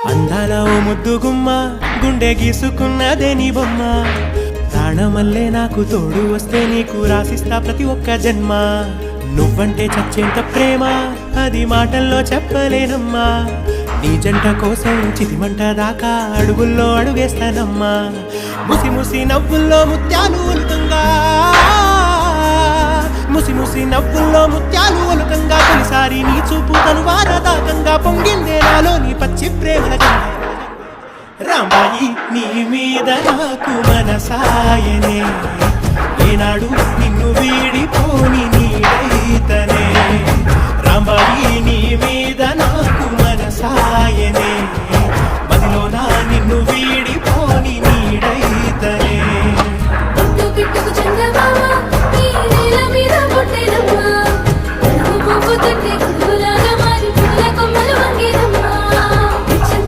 అందాల ఓ ముద్దు గుమ్మ గుండె గీసుకున్నదే నీ బొమ్మ ప్రాణమల్లే నాకు తోడు వస్తే నీకు రాసిస్తా ప్రతి ఒక్క జన్మ నువ్వంటే చచ్చేంత ప్రేమ అది మాటల్లో చెప్పలేనమ్మా నీ జంట కోసం చితిమంట దాకా అడుగుల్లో అడుగేస్తానమ్మా ముసి ముసి నవ్వుల్లో ముత్యాలు ఒలుకంగా ముసి ముసి నవ్వుల్లో ముత్యాలు ఒలుకంగా తొలిసారి నీ చూపు కనువారదాకంగా పొంగిందే నాలో నీ పచ్చి ప్రేమల గంగ రాంబాయి నీ మీద నాకు మనసాయనే ఏనాడు నిన్ను వీడిపోని నీడైతనే రాంబాయి నీ